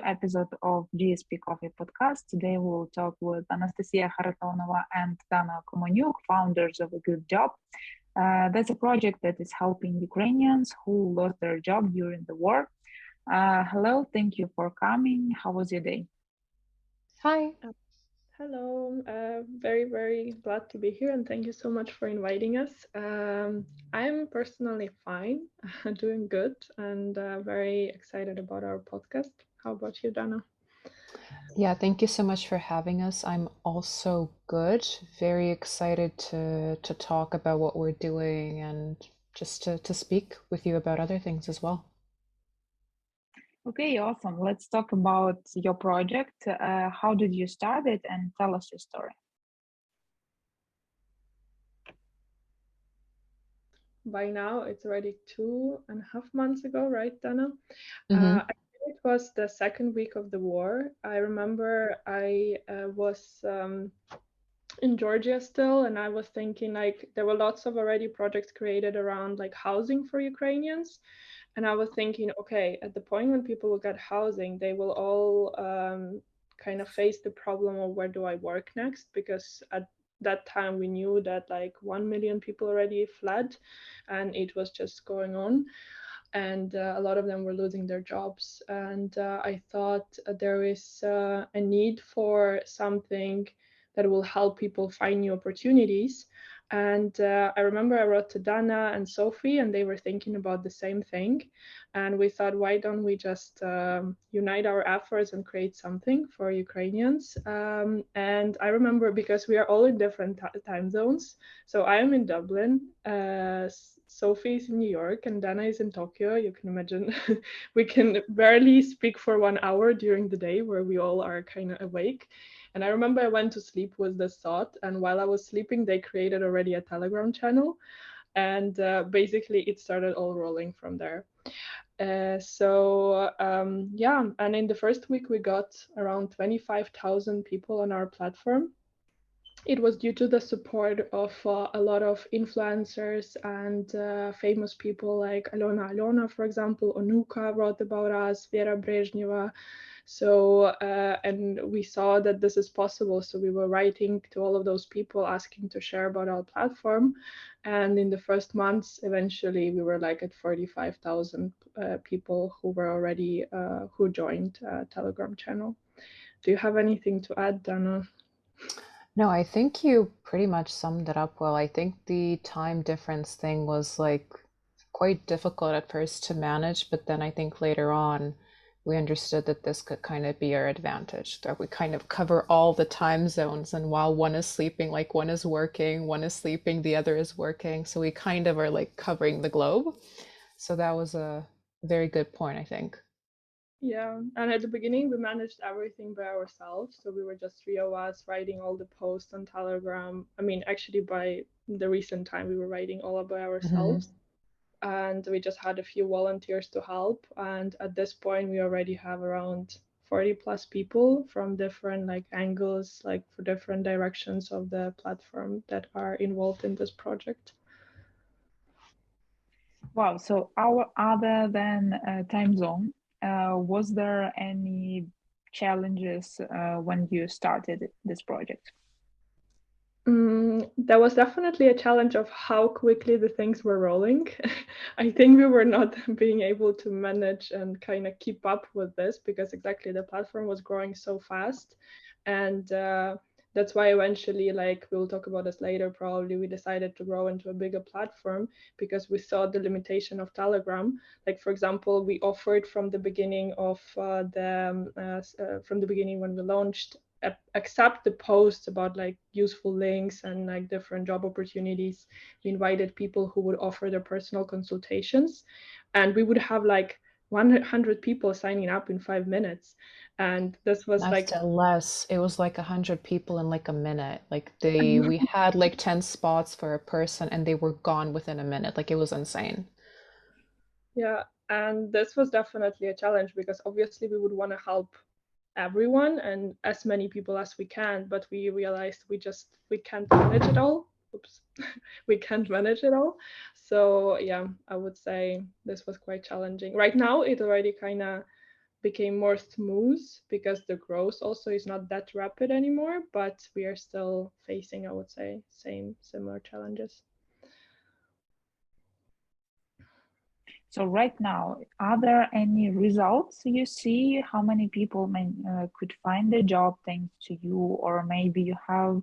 episode of JSP Coffee Podcast. Today we'll talk with Anastasia Kharatonova and Dana Komonyuk, founders of Goodjob. That's a project that is helping Ukrainians who lost their job during the war. Hello, thank you for coming. How was your day? Hi. Hello. Very, very glad to be here, and thank you so much for inviting us. I'm personally fine, doing good, and very excited about our podcast. How about you, Dana? Yeah, thank you so much for having us. I'm also good. Very excited to talk about what we're doing and just to speak with you about other things as well. Okay, awesome. Let's talk about your project. How did you start it and tell us your story? By now, it's already 2.5 months ago, right, Dana? Mm-hmm. I think it was the second week of the war. I remember I was in Georgia still, and I was thinking like there were lots of already projects created around like housing for Ukrainians. And I was thinking, okay, at the point when people will get housing, they will all kind of face the problem of where do I work next? Because at that time we knew that like 1 million people already fled and it was just going on. And a lot of them were losing their jobs. And I thought there is a need for something that will help people find new opportunities. And I remember I wrote to Dana and Sophie, and they were thinking about the same thing. And we thought, why don't we just unite our efforts and create something for Ukrainians? And I remember because we are all in different time zones. So I am in Dublin, Sophie is in New York, and Dana is in Tokyo. You can imagine we can barely speak for 1 hour during the day where we all are kind of awake. And I remember I went to sleep with this thought, and while I was sleeping, they created already a Telegram channel, and basically it started all rolling from there. Yeah, and in the first week we got around 25,000 people on our platform. It was due to the support of a lot of influencers and famous people like Alona, for example. Onuka wrote about us, Vera Brezhneva. So, and we saw that this is possible. So we were writing to all of those people asking to share about our platform. And in the first months, eventually we were like at 45,000 people who were already, who joined Telegram channel. Do you have anything to add, Dana? No, I think you pretty much summed it up well. I think the time difference thing was like quite difficult at first to manage, but then I think later on we understood that this could kind of be our advantage, that we kind of cover all the time zones, and while one is sleeping, like one is working, one is sleeping, the other is working. So we kind of are like covering the globe. So that was a very good point, I think. Yeah, and at the beginning we managed everything by ourselves. So we were just three of us writing all the posts on Telegram. I mean, actually, by the recent time, we were writing all by ourselves. And we just had a few volunteers to help. And at this point, we already have around 40 plus people from different like angles, like for different directions of the platform that are involved in this project. Wow, so other than time zone, was there any challenges when you started this project? There was definitely a challenge of how quickly the things were rolling. I think we were not being able to manage and kind of keep up with this because exactly the platform was growing so fast. And that's why eventually, like we'll talk about this later, probably we decided to grow into a bigger platform because we saw the limitation of Telegram. Like, for example, we offered from the beginning of from the beginning when we launched accept the posts about like useful links and like different job opportunities. We invited people who would offer their personal consultations, and we would have like 100 people signing up in 5 minutes. And this was like Less. It was like 100 people in like a minute. Like we had like 10 spots for a person and they were gone within a minute. Like it was insane. Yeah, and this was definitely a challenge because obviously we would want to help everyone and as many people as we can, but we realized we can't manage it all. Oops. We can't manage it all. So yeah, I would say this was quite challenging. Right now it already kind of became more smooth because the growth also is not that rapid anymore, but we are still facing, I would say, similar challenges. So right now, are there any results you see? How many people could find a job thanks to you, or maybe you have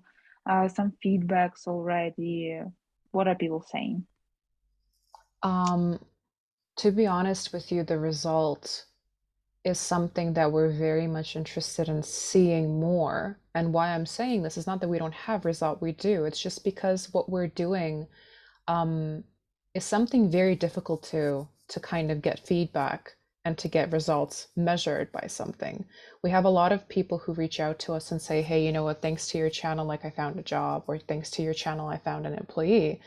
some feedbacks already? What are people saying? To be honest with you, the result is something that we're very much interested in seeing more. And why I'm saying this is not that we don't have result, we do. It's just because what we're doing is something very difficult to kind of get feedback and to get results measured by something. We have a lot of people who reach out to us and say, hey, you know what, thanks to your channel, like I found a job, or thanks to your channel, I found an employee.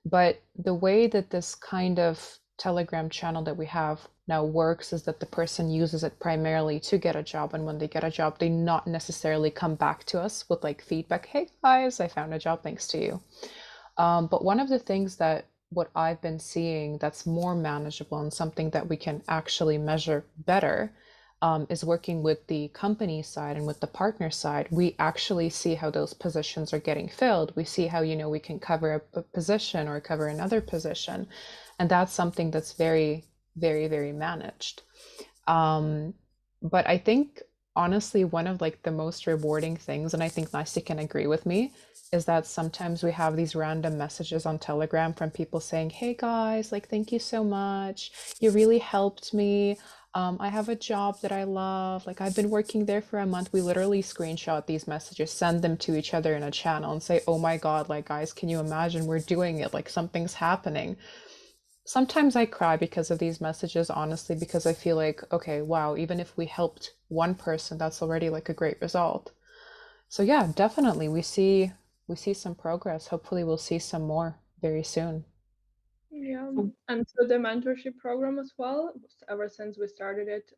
But the way that this kind of Telegram channel that we have now works is that the person uses it primarily to get a job. And when they get a job, they not necessarily come back to us with like feedback. Hey guys, I found a job thanks to you. But one of the things that what I've been seeing that's more manageable and something that we can actually measure better is working with the company side and with the partner side. We actually see how those positions are getting filled. We see how, you know, we can cover a position or cover another position. And that's something that's very, very, very managed. But I think honestly, one of like the most rewarding things, and I think Nasti can agree with me, is that sometimes we have these random messages on Telegram from people saying, hey guys, like, thank you so much. You really helped me. I have a job that I love. Like, I've been working there for a month. We literally screenshot these messages, send them to each other in a channel and say, oh my God, like, guys, can you imagine we're doing it? Like, something's happening. Sometimes I cry because of these messages, honestly, because I feel like, okay, wow, even if we helped one person, that's already like a great result. So yeah, definitely we see some progress. Hopefully we'll see some more very soon. Yeah, and so the mentorship program as well, ever since we started it,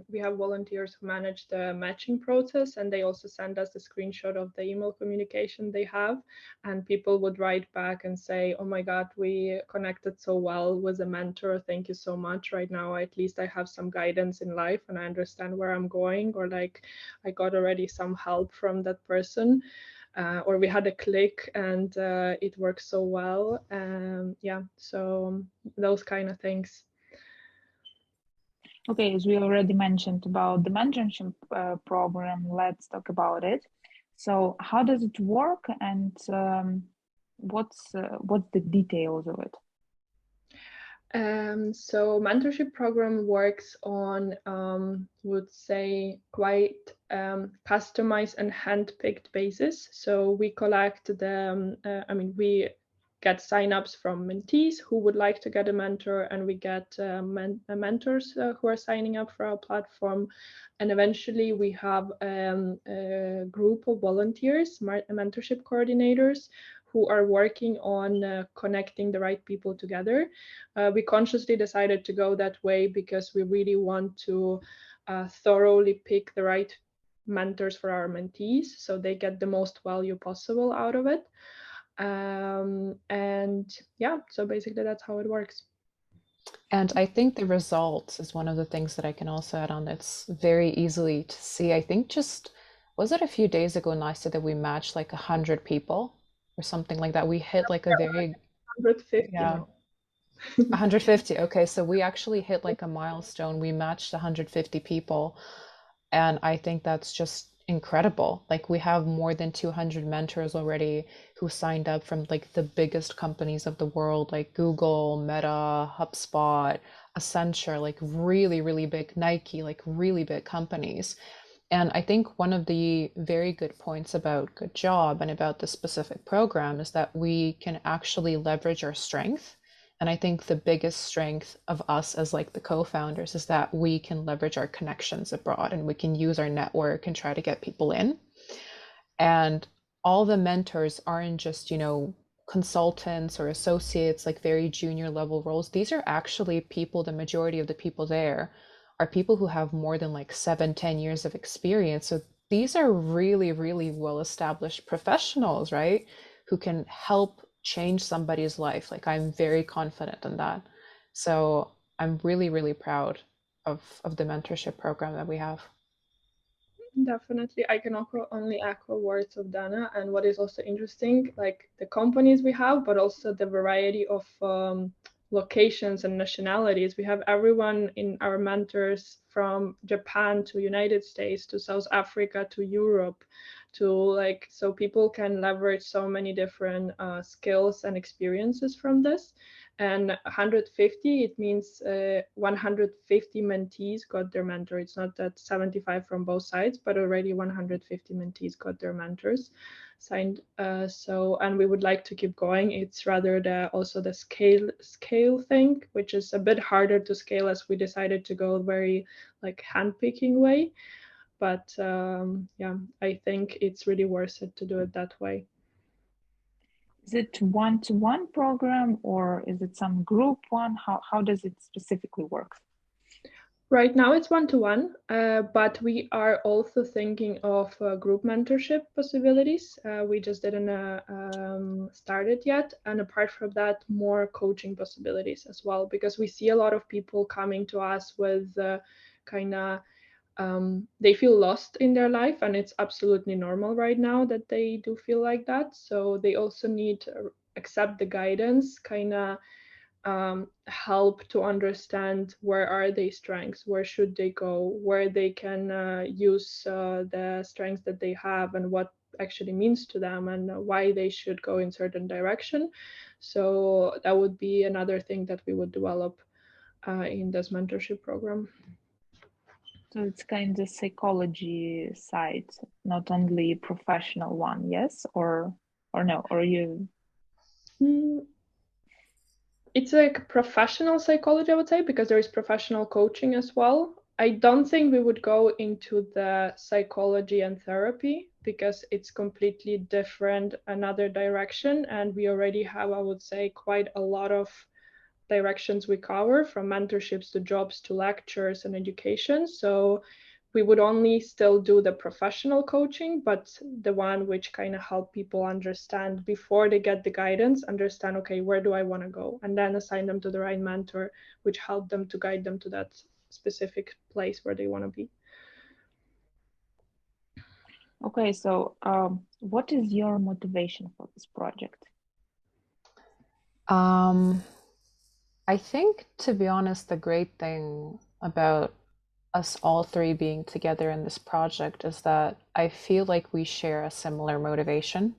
we have volunteers who manage the matching process, and they also send us a screenshot of the email communication they have, and people would write back and say, oh my God, we connected so well with a mentor, thank you so much. Right now, at least I have some guidance in life and I understand where I'm going, or like I got already some help from that person. Or we had a click and it works so well. Yeah, so those kind of things. Okay, as we already mentioned about the mentorship program, let's talk about it. So how does it work, and what's the details of it? So mentorship program works on, would say, quite customized and hand-picked basis. So we collect the, we get signups from mentees who would like to get a mentor, and we get mentors who are signing up for our platform. And eventually we have a group of volunteers, mentorship coordinators, who are working on connecting the right people together. We consciously decided to go that way because we really want to thoroughly pick the right mentors for our mentees so they get the most value possible out of it. And yeah, so basically that's how it works. And I think the results is one of the things that I can also add on that's very easily to see. I think just, was it a few days ago, Nastya, that we matched like 100 people or something like that? We hit like a very, 150 yeah, now. 150. Okay, so we actually hit like a milestone. We matched 150 people. And I think that's just incredible. Like we have more than 200 mentors already who signed up from like the biggest companies of the world, like Google, Meta, HubSpot, Accenture, like really, really big, Nike, like really big companies. And I think one of the very good points about Goodjob and about this specific program is that we can actually leverage our strength. And I think the biggest strength of us as like the co-founders is that we can leverage our connections abroad and we can use our network and try to get people in. And all the mentors aren't just, you know, consultants or associates, like very junior level roles. These are actually people, the majority of the people there are people who have more than like 7-10 years of experience. So these are really, really well-established professionals, right? Who can help change somebody's life. Like I'm very confident in that. So I'm really, really proud of the mentorship program that we have. Definitely, I can only echo words of Dana. And what is also interesting, like the companies we have, but also the variety of locations and nationalities. We have everyone in our mentors from Japan to United States to South Africa to Europe, to like, so people can leverage so many different skills and experiences from this. And 150, it means 150 mentees got their mentor. It's not that 75 from both sides, but already 150 mentees got their mentors signed. And we would like to keep going. It's rather also the scale thing, which is a bit harder to scale, as we decided to go very like handpicking way. But yeah, I think it's really worth it to do it that way. Is it one-to-one program, or is it some group one? How does it specifically work? Right now it's one-to-one, but we are also thinking of group mentorship possibilities. We just didn't start it yet. And apart from that, more coaching possibilities as well, because we see a lot of people coming to us with kind of they feel lost in their life, and it's absolutely normal right now that they do feel like that. So they also need to accept the guidance, kind of help to understand where are their strengths, where should they go, where they can use the strengths that they have, and what actually means to them, and why they should go in certain direction. So that would be another thing that we would develop in this mentorship program. So it's kind of psychology side, not only professional one, yes, or no, or you? It's like professional psychology, I would say, because there is professional coaching as well. I don't think we would go into the psychology and therapy because it's completely different, another direction. And we already have, I would say, quite a lot of directions we cover, from mentorships to jobs to lectures and education. So we would only still do the professional coaching, but the one which kind of help people understand before they get the guidance, understand, okay, where do I want to go? And then assign them to the right mentor, which help them to guide them to that specific place where they want to be. Okay, so what is your motivation for this project? I think, to be honest, the great thing about us all three being together in this project is that I feel like we share a similar motivation.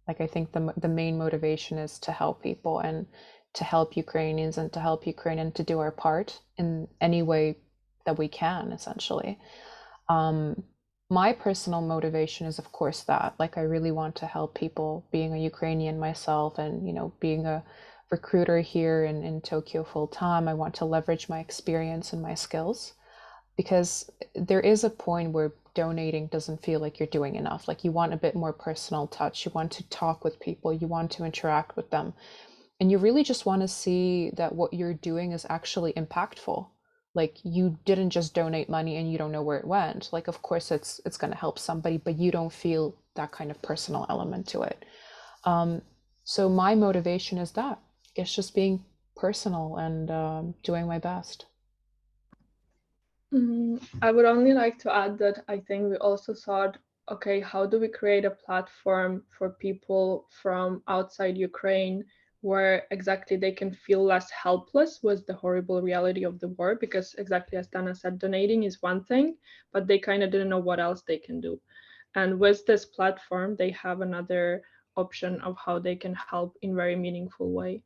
Like, I think the main motivation is to help people and to help Ukrainians and to help Ukrainian to do our part in any way that we can, essentially. My personal motivation is, of course, that like I really want to help people, being a Ukrainian myself, and being a recruiter here in Tokyo full time. I want to leverage my experience and my skills, because there is a point where donating doesn't feel like you're doing enough. Like, you want a bit more personal touch. You want to talk with people. You want to interact with them. And you really just want to see that what you're doing is actually impactful. Like, you didn't just donate money and you don't know where it went. Like, of course it's going to help somebody, but you don't feel that kind of personal element to it. So my motivation is that it's just being personal and doing my best. I would only like to add that I think we also thought, okay, how do we create a platform for people from outside Ukraine where exactly they can feel less helpless with the horrible reality of the war? Because exactly as Dana said, donating is one thing, but they kind of didn't know what else they can do. And with this platform, they have another option of how they can help in very meaningful way.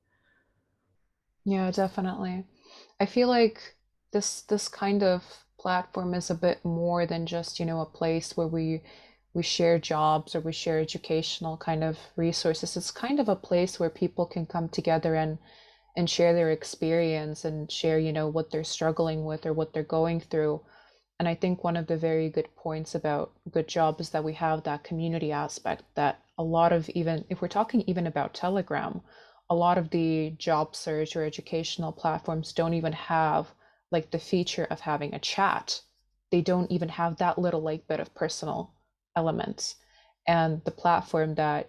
Yeah, definitely. I feel like this kind of platform is a bit more than just, a place where we share jobs or we share educational kind of resources. It's kind of a place where people can come together and share their experience and share, what they're struggling with or what they're going through. And I think one of the very good points about Goodjob is that we have that community aspect, that a lot of, even if we're talking even about Telegram, a lot of the job search or educational platforms don't even have like the feature of having a chat. They don't even have that little like bit of personal elements. And the platform that,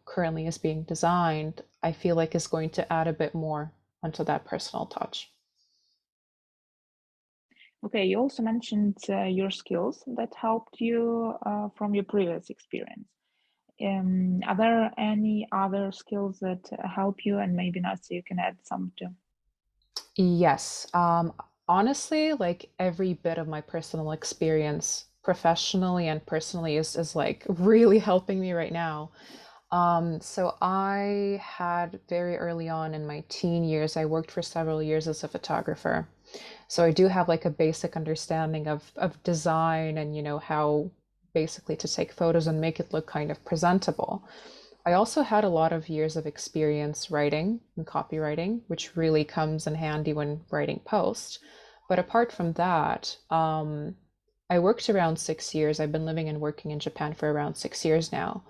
currently is being designed, I feel like is going to add a bit more onto that personal touch. Okay, you also mentioned your skills that helped you from your previous experience. Are there any other skills that help you, and maybe not, so you can add some to? Yes. Honestly, like every bit of my personal experience, professionally and personally, is like really helping me right now. So I had very early on in my teen years, I worked for several years as a photographer. So I do have like a basic understanding of design and how basically to take photos and make it look kind of presentable. I also had a lot of years of experience writing and copywriting, which really comes in handy when writing posts. But apart from that, I worked around 6 years. I've been living and working in Japan for around 6 years now.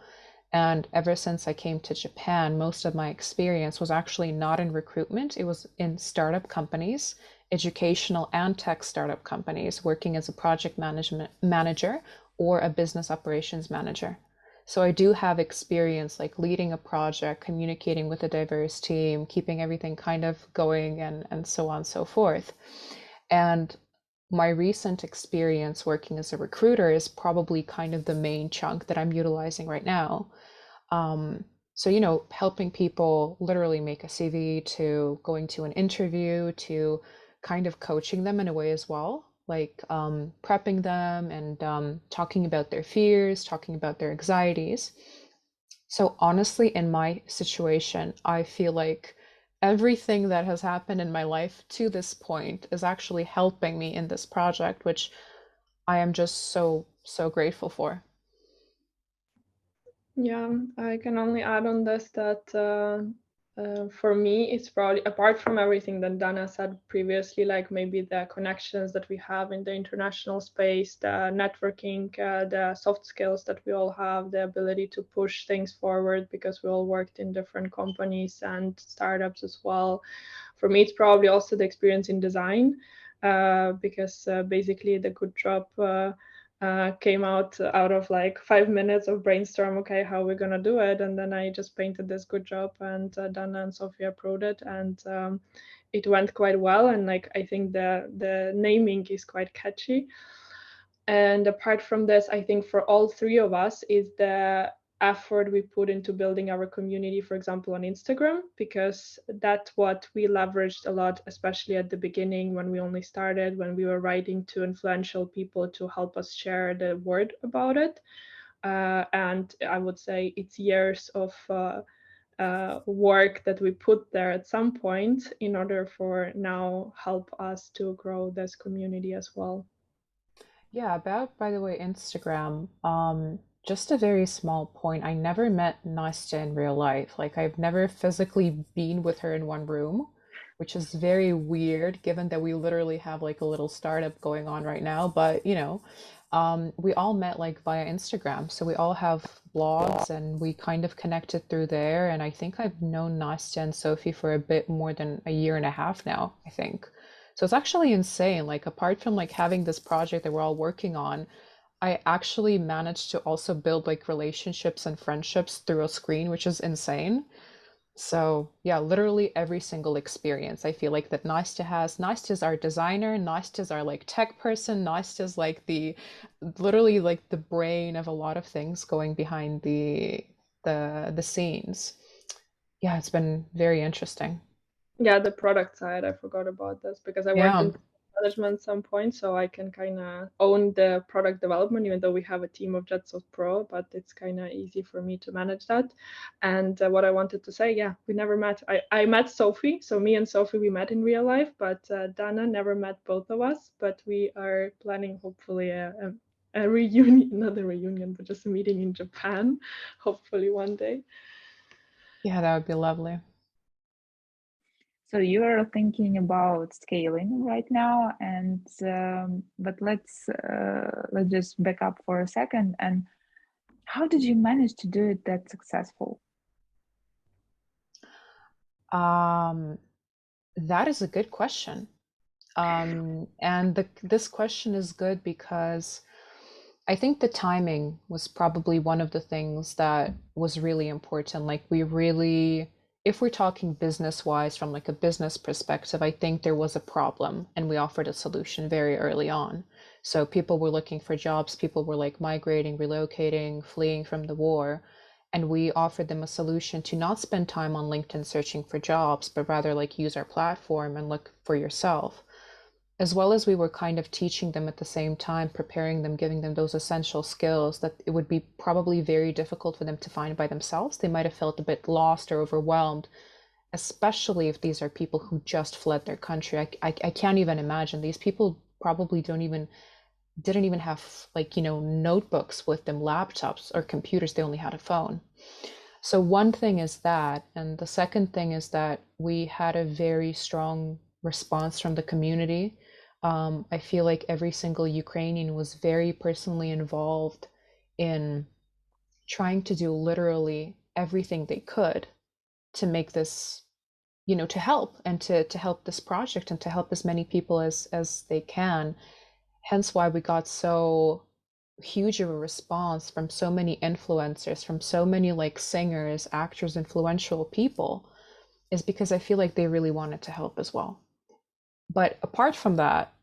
And ever since I came to Japan, most of my experience was actually not in recruitment. It was in startup companies, educational and tech startup companies, working as a project management manager or a business operations manager. So I do have experience like leading a project, communicating with a diverse team, keeping everything kind of going and so on and so forth. And my recent experience working as a recruiter is probably kind of the main chunk that I'm utilizing right now. So, helping people literally make a CV to going to an interview to kind of coaching them in a way as well, like prepping them and talking about their fears, talking about their anxieties. So, honestly, in my situation, I feel like everything that has happened in my life to this point is actually helping me in this project, which I am just so, so grateful for. Yeah, I can only add on this that for me, it's probably apart from everything that Dana said previously, like maybe the connections that we have in the international space, the networking, the soft skills that we all have, the ability to push things forward because we all worked in different companies and startups as well. For me, it's probably also the experience in design because basically the Goodjob came out of like 5 minutes of brainstorm. Okay, how we're gonna do it, and then I just painted this Goodjob, and Dana and Sophia approved it, and it went quite well. And like I think the naming is quite catchy. And apart from this, I think for all three of us is the effort we put into building our community, for example, on Instagram, because that's what we leveraged a lot, especially at the beginning when we only started, when we were writing to influential people to help us share the word about it. And I would say it's years of work that we put there at some point in order for now help us to grow this community as well. Yeah, about, by the way, Instagram, just a very small point. I never met Nastya in real life. Like, I've never physically been with her in one room, which is very weird given that we literally have like a little startup going on right now. But, we all met like via Instagram. So we all have blogs and we kind of connected through there. And I think I've known Nastya and Sophie for a bit more than a year and a half now, I think. So it's actually insane. Like apart from like having this project that we're all working on, I actually managed to also build like relationships and friendships through a screen, which is insane. So yeah, literally every single experience I feel like that Nastya has. Nastya's our designer, Nastya's our like tech person, Nastya's like the literally like the brain of a lot of things going behind the scenes. Yeah, it's been very interesting. Yeah, the product side, I forgot about this because I worked Yeah. in management at some point, so I can kind of own the product development, even though we have a team of JetSoft Pro, but it's kind of easy for me to manage that. And what I wanted to say, yeah, we never met. I met Sophie, so me and Sophie, we met in real life, but Dana never met both of us, but we are planning hopefully a reunion, not a reunion, but just a meeting in Japan, hopefully one day. Yeah, that would be lovely. So you're thinking about scaling right now, and but let's just back up for a second. And how did you manage to do it that successful? Um, that is a good question. And this question is good because I think the timing was probably one of the things that was really important. Like we really, if we're talking business wise, from like a business perspective, I think there was a problem and we offered a solution very early on. So people were looking for jobs, people were like migrating, relocating, fleeing from the war. And we offered them a solution to not spend time on LinkedIn searching for jobs, but rather like use our platform and look for yourself. As well as we were kind of teaching them at the same time, preparing them, giving them those essential skills that it would be probably very difficult for them to find by themselves. They might have felt a bit lost or overwhelmed, especially if these are people who just fled their country. I can't even imagine. These people probably didn't even have like, notebooks with them, laptops or computers. They only had a phone. So one thing is that, and the second thing is that we had a very strong response from the community. I feel like every single Ukrainian was very personally involved in trying to do literally everything they could to make this, to help and to help this project and to help as many people as they can. Hence why we got so huge of a response from so many influencers, from so many like singers, actors, influential people, is because I feel like they really wanted to help as well. But apart from that,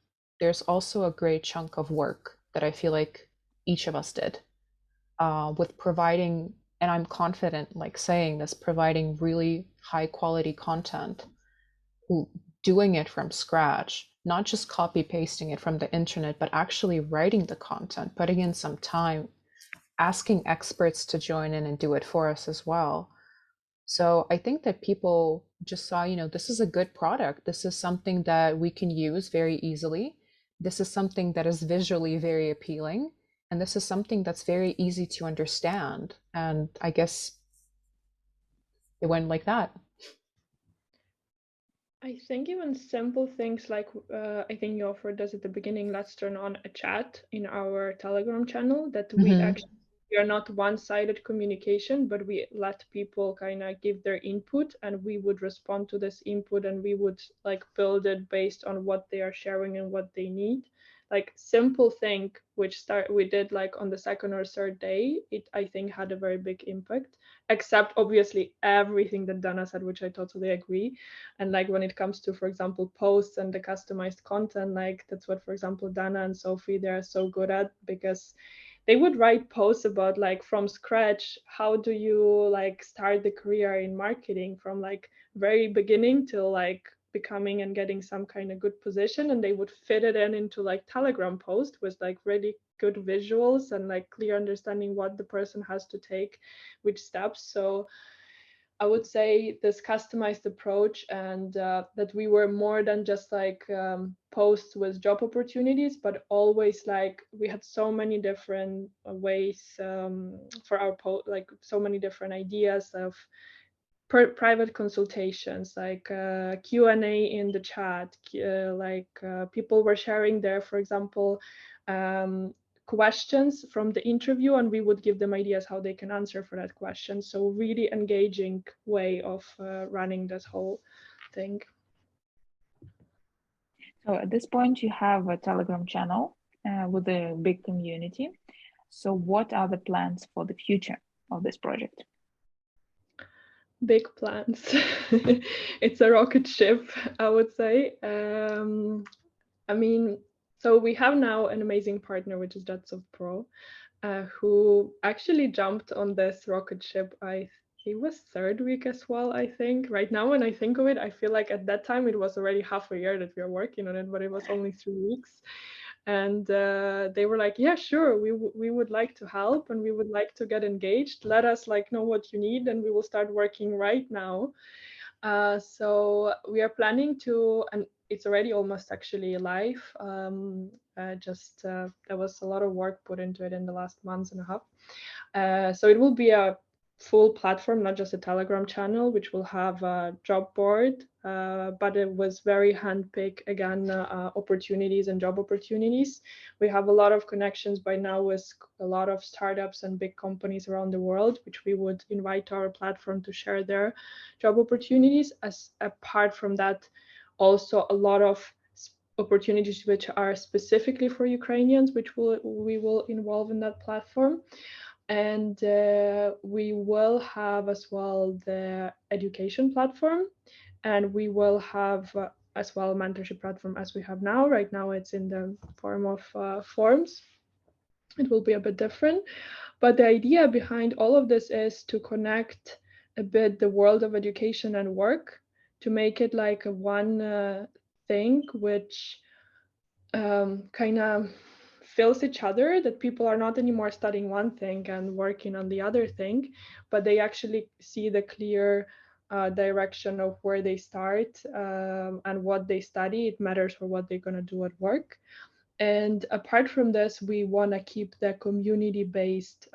there's also a great chunk of work that I feel like each of us did with providing, and I'm confident like saying this, providing really high quality content, doing it from scratch, not just copy pasting it from the internet, but actually writing the content, putting in some time, asking experts to join in and do it for us as well. So I think that people just saw, this is a good product. This is something that we can use very easily. This is something that is visually very appealing. And this is something that's very easy to understand. And I guess it went like that. I think even simple things like I think you offered us at the beginning, let's turn on a chat in our Telegram channel that we are not one-sided communication, but we let people kind of give their input and we would respond to this input and we would like build it based on what they are sharing and what they need. Like simple thing which we did like on the second or third day, it I think had a very big impact, except obviously everything that Dana said, which I totally agree. And like when it comes to, for example, posts and the customized content, like that's what, for example, Dana and Sophie, they're so good at, because they would write posts about like from scratch, how do you like start the career in marketing from like very beginning till like becoming and getting some kind of good position, and they would fit it into like Telegram post with like really good visuals and like clear understanding what the person has to take, which steps. So I would say this customized approach, and that we were more than just like posts with job opportunities, but always like we had so many different ways for our post, like so many different ideas of private consultations, like Q&A in the chat, people were sharing their, for example, questions from the interview, and we would give them ideas how they can answer for that question. So really engaging way of running this whole thing. So at this point, you have a Telegram channel with a big community. So what are the plans for the future of this project? Big plans. It's a rocket ship, I would say. I mean, so we have now an amazing partner, which is JetSoft Pro, who actually jumped on this rocket ship. It was third week as well, I think. Right now, when I think of it, I feel like at that time it was already half a year that we were working on it, but it was only 3 weeks. And they were like, yeah, sure, we would like to help and we would like to get engaged. Let us like know what you need and we will start working right now. So we are planning to, and it's already almost actually live. There was a lot of work put into it in the last months and a half. So it will be a full platform, not just a Telegram channel, which will have a job board, but it was very handpicked, again, opportunities and job opportunities. We have a lot of connections by now with a lot of startups and big companies around the world, which we would invite to our platform to share their job opportunities. As apart from that, also a lot of opportunities which are specifically for Ukrainians, which we will involve in that platform. And we will have as well the education platform, and we will have as well mentorship platform as we have now. Right now it's in the form of forms. It will be a bit different, but the idea behind all of this is to connect a bit the world of education and work, to make it like a one thing which kind of fills each other, that people are not anymore studying one thing and working on the other thing, but they actually see the clear direction of where they start, and what they study. It matters for what they're going to do at work. And apart from this, we want to keep the community-based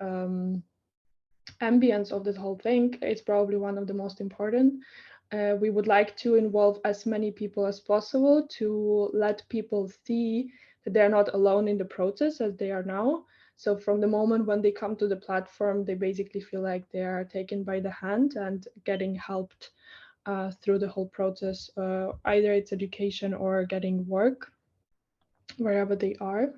ambience of this whole thing. It's probably one of the most important. We would like to involve as many people as possible, to let people see that they're not alone in the process as they are now. So from the moment when they come to the platform, they basically feel like they are taken by the hand and getting helped through the whole process. Either it's education or getting work, wherever they are.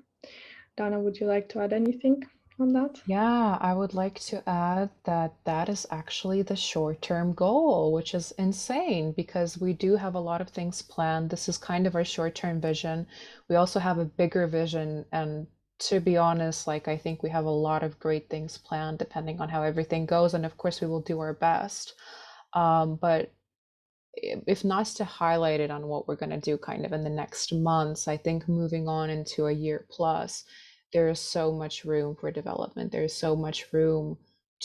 Dana, would you like to add anything on that? Yeah, I would like to add that that is actually the short-term goal, which is insane because we do have a lot of things planned. This is kind of our short-term vision. We also have a bigger vision, and to be honest, like I think we have a lot of great things planned depending on how everything goes, and of course we will do our best. But if nice to highlight it on what we're going to do kind of in the next months, I think moving on into a year plus, there is so much room for development. There's so much room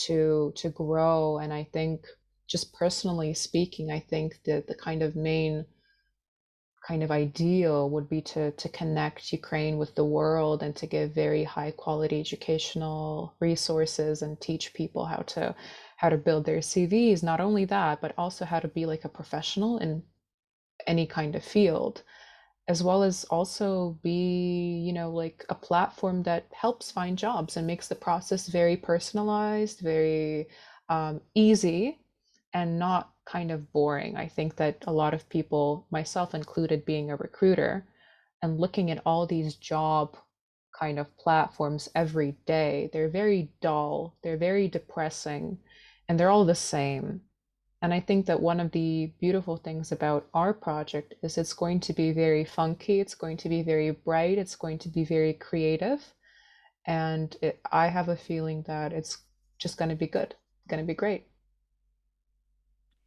to grow. And I think just personally speaking, I think that the kind of main kind of ideal would be to connect Ukraine with the world and to give very high quality educational resources and teach people how to build their CVs. Not only that, but also how to be like a professional in any kind of field, as well as also be, you know, like a platform that helps find jobs and makes the process very personalized, very easy, and not kind of boring. I think that a lot of people, myself included, being a recruiter and looking at all these job kind of platforms every day, they're very dull, they're very depressing, and they're all the same. And I think that one of the beautiful things about our project is it's going to be very funky, it's going to be very bright, it's going to be very creative. And I have a feeling that it's just going to be good, going to be great.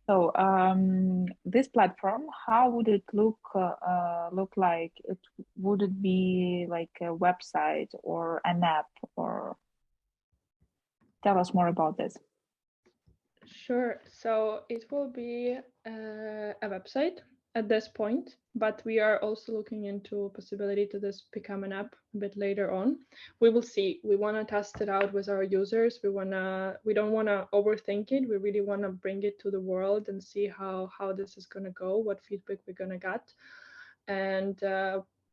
So this platform, how would it look like? Would it be like a website or an app, or tell us more about this? Sure. So it will be a website at this point, but we are also looking into possibility to this become an app a bit later on. We will see. We want to test it out with our users. We don't want to overthink it. We really want to bring it to the world and see how this is going to go, what feedback we're going to get. And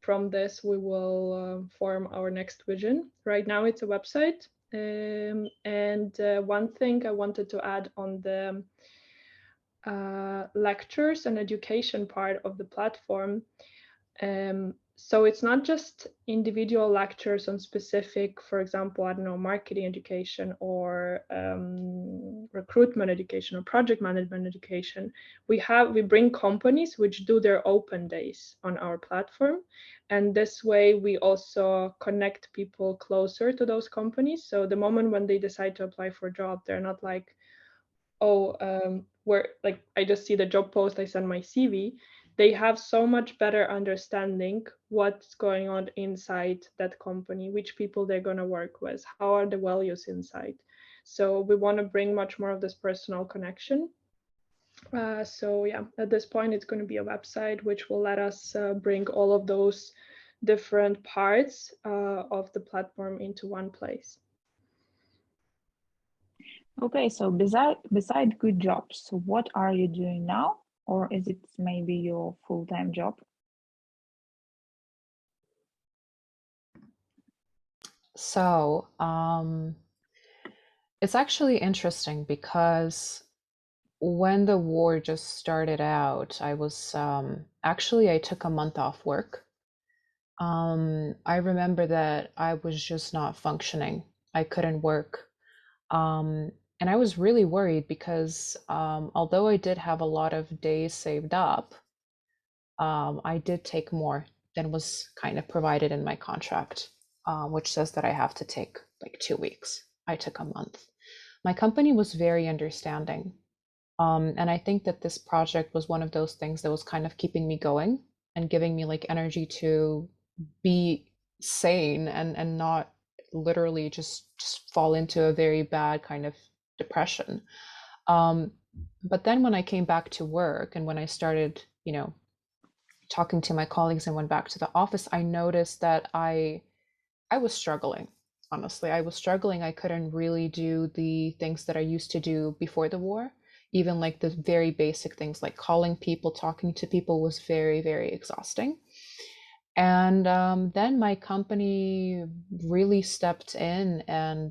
from this, we will form our next vision. Right now, it's a website. And one thing I wanted to add on the lectures and education part of the platform. So it's not just individual lectures on specific, for example, I don't know, marketing education or recruitment education or project management education. We bring companies which do their open days on our platform. And this way we also connect people closer to those companies. So the moment when they decide to apply for a job, they're not like, oh, where like I just see the job post, I send my CV. They have so much better understanding what's going on inside that company, which people they're going to work with, how are the values inside. So we want to bring much more of this personal connection. So yeah, at this point, it's going to be a website which will let us bring all of those different parts of the platform into one place. Okay, so beside Goodjob, so what are you doing now, or is it maybe your full-time job? So, it's actually interesting because when the war just started out, I was actually I took a month off work. I remember that I was just not functioning. I couldn't work. And I was really worried because although I did have a lot of days saved up, I did take more than was kind of provided in my contract, which says that I have to take like 2 weeks. I took a month. My company was very understanding. And I think that this project was one of those things that was kind of keeping me going and giving me like energy to be sane and not literally just fall into a very bad kind of depression. Um, but then when I came back to work and when I started, talking to my colleagues and went back to the office, I noticed that I was struggling. Honestly, I was struggling. I couldn't really do the things that I used to do before the war. Even like the very basic things like calling people, talking to people was very, very exhausting. And then my company really stepped in, and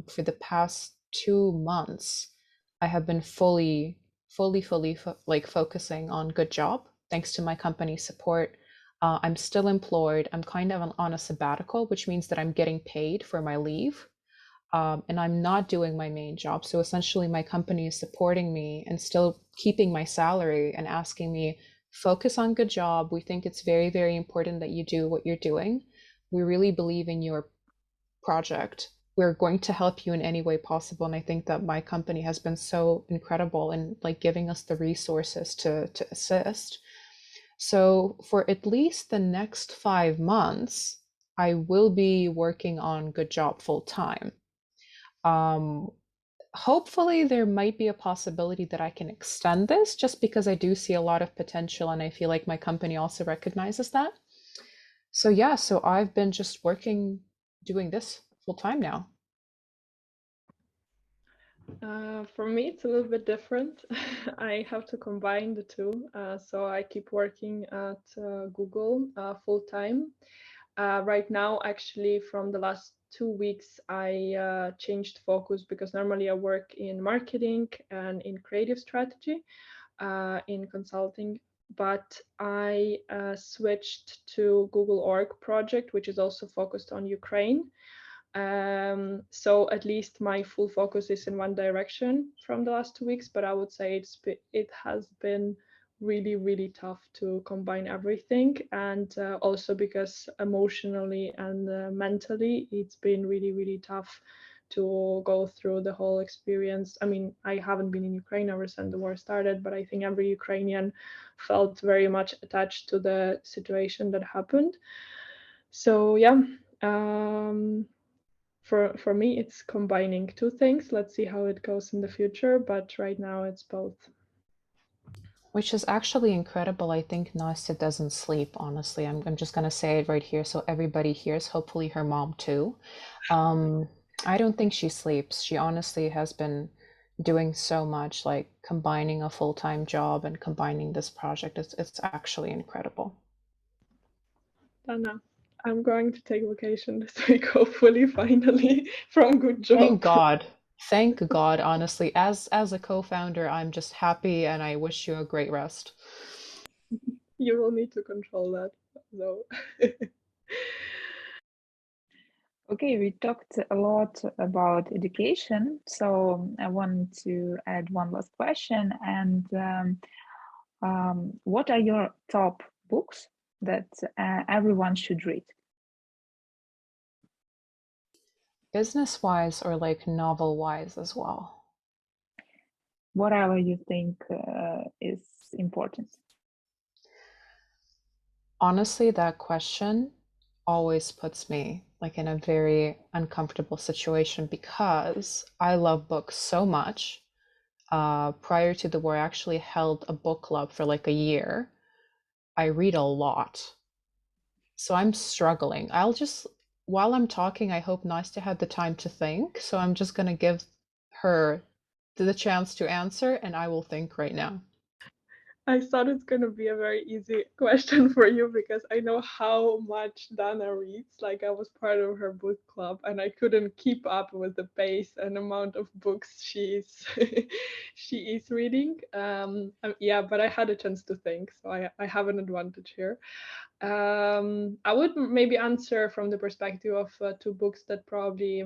for the past 2 months, I have been fully like focusing on Goodjob, thanks to my company's support. I'm still employed. I'm kind of on a sabbatical, which means that I'm getting paid for my leave, and I'm not doing my main job. So essentially, my company is supporting me and still keeping my salary and asking me, focus on Goodjob. We think it's very, very important that you do what you're doing. We really believe in your project. We're going to help you in any way possible. And I think that my company has been so incredible in like giving us the resources to assist. So for at least the next 5 months, I will be working on Goodjob full time. Um, Hopefully there might be a possibility that I can extend this just because I do see a lot of potential and I feel like my company also recognizes that. So yeah, so I've been just working doing this full time now. For me, it's a little bit different. I have to combine the two. So I keep working at Google full time. Right now, actually, from the last 2 weeks, I changed focus because normally I work in marketing and in creative strategy, in consulting. But I switched to Google Org project, which is also focused on Ukraine. So at least my full focus is in one direction from the last 2 weeks, but I would say it has been really, really tough to combine everything. And also because emotionally and mentally, it's been really, really tough to go through the whole experience. I mean, I haven't been in Ukraine ever since the war started, but I think every Ukrainian felt very much attached to the situation that happened. So yeah, for me, it's combining two things. Let's see how it goes in the future, but right now it's both. Which is actually incredible. I think Nastya doesn't sleep, honestly. I'm just gonna say it right here so everybody hears, hopefully her mom too. Um, I don't think she sleeps. She honestly has been doing so much, like combining a full-time job and combining this project. It's actually incredible. Dana, I'm going to take vacation this week, hopefully, finally, from Thank Goodjob. God. Thank God, honestly. As a co-founder, I'm just happy and I wish you a great rest. You will need to control that, though. Okay, we talked a lot about education, so I want to add one last question. And what are your top books that everyone should read? Business-wise or like novel-wise as well? Whatever you think is important. Honestly, that question always puts me like in a very uncomfortable situation because I love books so much. Prior to the war, I actually held a book club for like a year. I read a lot. So I'm struggling. While I'm talking, I hope Nastya had the time to think. So I'm just going to give her the chance to answer and I will think right now. I thought it's going to be a very easy question for you because I know how much Dana reads. Like, I was part of her book club and I couldn't keep up with the pace and amount of books she is reading. Yeah, but I had a chance to think, so I have an advantage here. I would maybe answer from the perspective of two books that probably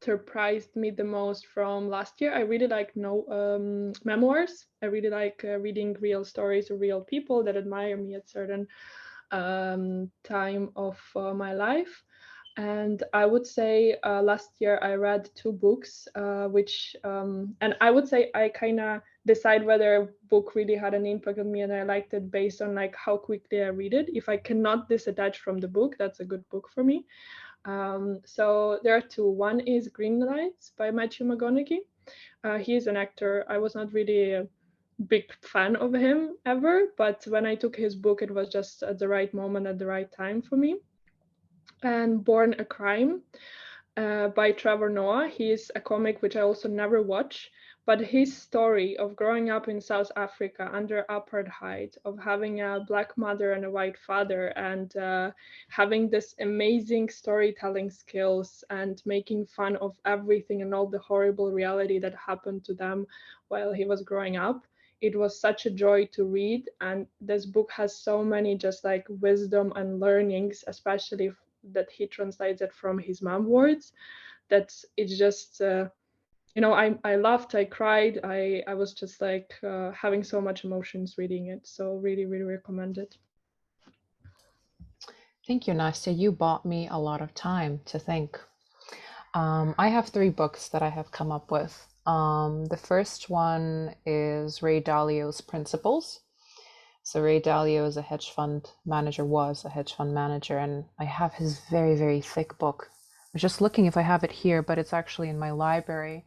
surprised me the most from last year. I really like memoirs. I really like reading real stories of real people that admire me at certain time of my life. And I would say last year I read 2 books, and I would say I kind of decide whether a book really had an impact on me and I liked it based on like how quickly I read it. If I cannot disattach from the book, that's a good book for me. So there are 2. One is Green Lights by Matthew McConaughey. He is an actor. I was not really a big fan of him ever, but when I took his book, it was just at the right moment, at the right time for me. And Born a Crime by Trevor Noah. He is a comic which I also never watch, but his story of growing up in South Africa under apartheid, of having a black mother and a white father, and having this amazing storytelling skills and making fun of everything and all the horrible reality that happened to them while he was growing up. It was such a joy to read, and this book has so many just like wisdom and learnings, especially that he translates it from his mom words, that it's just I laughed, I cried, I was just like having so much emotions reading it. So really, really recommend it. Thank you, Nastya. You bought me a lot of time to think. I have 3 books that I have come up with. The first one is Ray Dalio's Principles. So Ray Dalio is a hedge fund manager, was a hedge fund manager, and I have his very, very thick book. I was just looking if I have it here, but it's actually in my library.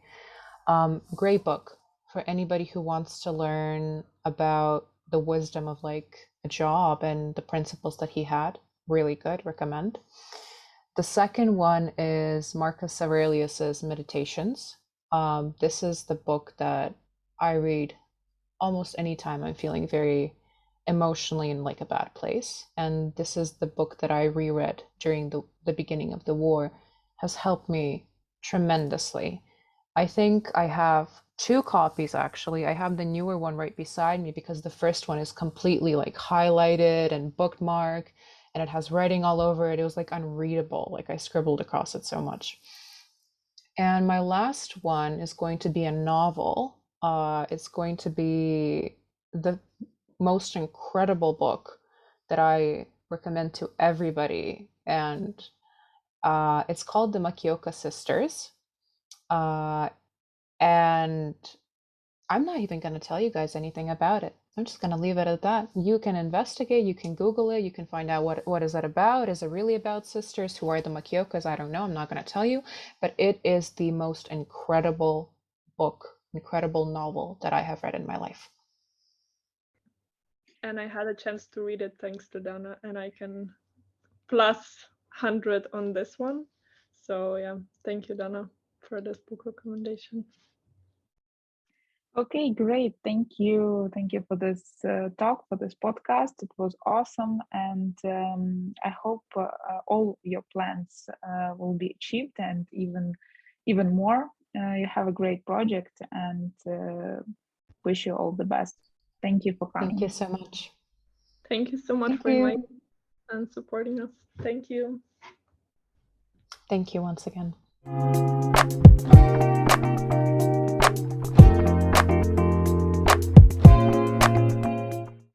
Great book for anybody who wants to learn about the wisdom of like a job and the principles that he had. Really good, recommend. The second one is Marcus Aurelius's Meditations. This is the book that I read almost anytime I'm feeling very emotionally in like a bad place. And this is the book that I reread during the beginning of the war. Has helped me tremendously. I think I have 2 copies actually. I have the newer one right beside me because the first one is completely like highlighted and bookmarked and it has writing all over it. It was like unreadable. Like I scribbled across it so much. And my last one is going to be a novel. It's going to be the most incredible book that I recommend to everybody, and it's called The Makioka Sisters, and I'm not even going to tell you guys anything about it. I'm just going to leave it at that. You can investigate, you can Google it, you can find out what is that about. Is it really about sisters? Who are the Makiokas? I don't know. I'm not going to tell you, but it is the most incredible book, incredible novel that I have read in my life. And I had a chance to read it thanks to Dana, and I can plus 100 on this one. So yeah, thank you, Dana, for this book recommendation. Okay, great. Thank you. Thank you for this talk, for this podcast. It was awesome. And I hope all your plans will be achieved and even more. You have a great project and wish you all the best. Thank you for coming. Thank you so much. Thank you so much for inviting and supporting us. Thank you. Thank you once again.